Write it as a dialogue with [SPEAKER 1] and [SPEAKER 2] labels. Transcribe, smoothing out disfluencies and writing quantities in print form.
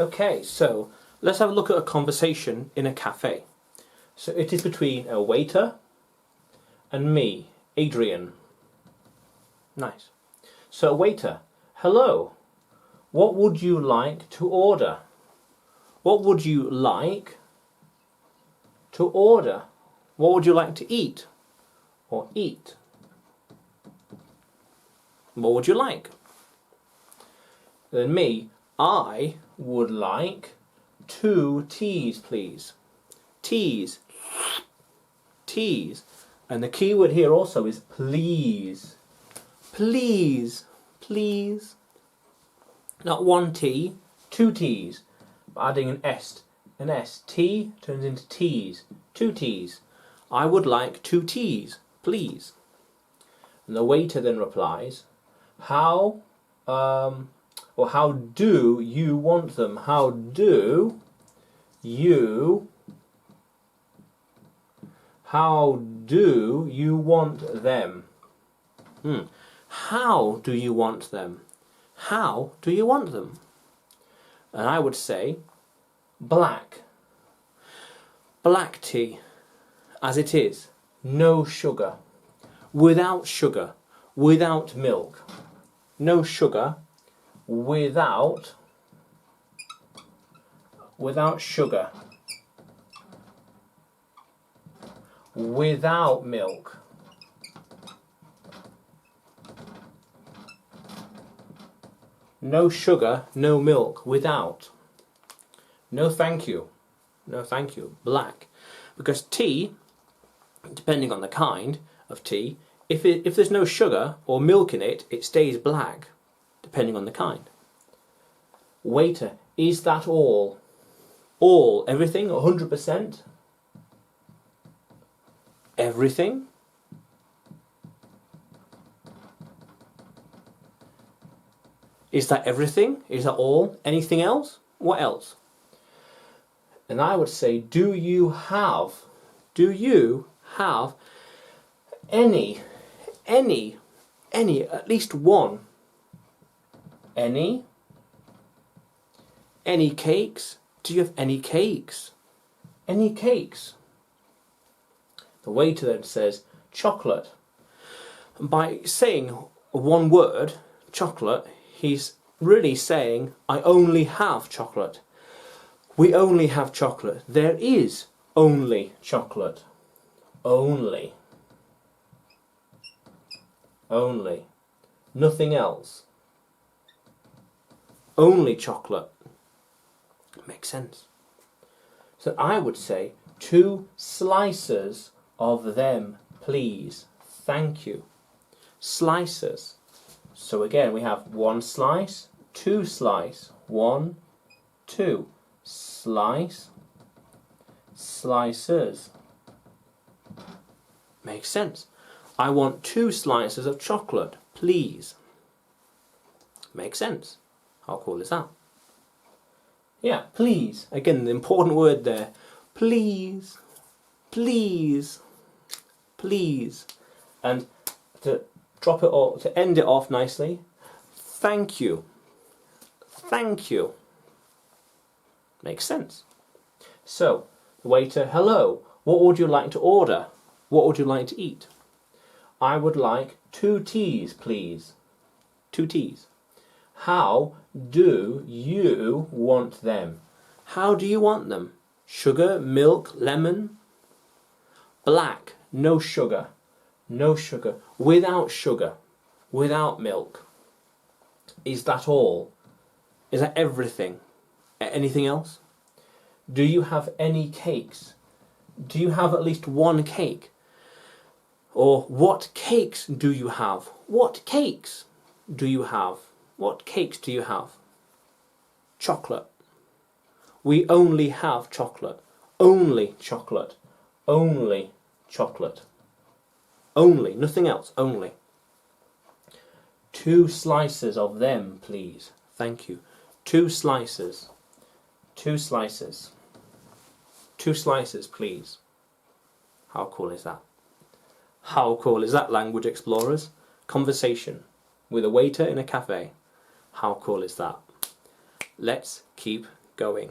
[SPEAKER 1] Okay, so let's have a look at a conversation in a cafe. So it is between a waiter and me, Adrian. Nice. So a waiter, hello, what would you like to order? What would you like to order? What would you like to eat? Or eat? What would you like? Then me, I would like 2 teas, please. Teas. Teas. And the key word here also is please. Please. Please. Not 1 tea, 2 teas. Adding an S. An S. T turns into teas. 2 teas. I would like 2 teas, please. And the waiter then replies, how do you want them? How do you want them? How do you want them? How do you want them? And I would say black. Black tea, as it is, no sugar, without milk, no sugar, without sugar, without milk, no sugar, no milk, without. No thank you. No thank you. Black. Because tea, depending on the kind of tea, if there's no sugar or milk in it, it stays black, depending on the kind. Waiter, is that all? All, everything, 100%? Everything? Is that everything? Is that all? Anything else? What else? And I would say, do you have any, at least one, any cakes? Do you have any cakes? Any cakes? The waiter then says, chocolate. And by saying one word, chocolate, he's really saying, I only have chocolate. We only have chocolate. There is only chocolate. Only. Only. Nothing else. Only chocolate. Makes sense. So I would say 2 slices of them, please. Thank you. Slices. So again, we have 1 slice, 2 slice, 1, 2. Slice, slices. Makes sense. I want 2 slices of chocolate, please. Makes sense. How cool is that? Yeah, please. Again, the important word there. Please, please, please. And to drop it all, to end it off nicely, thank you. Thank you. Makes sense. So, the waiter, hello, what would you like to order? What would you like to eat? I would like 2 teas, please. 2 teas. How do you want them? How do you want them? Sugar, milk, lemon? Black, no sugar. No sugar. Without milk. Is that all? Is that everything? Anything else? Do you have any cakes? Do you have at least 1 cake? Or what cakes do you have? What cakes do you have? What cakes do you have? Chocolate. We only have chocolate. Only chocolate. Only chocolate. Only, nothing else, only. 2 slices of them, please. Thank you. 2 slices. 2 slices. 2 slices, please. How cool is that? How cool is that, language explorers? Conversation with a waiter in a cafe. How cool is that? Let's keep going.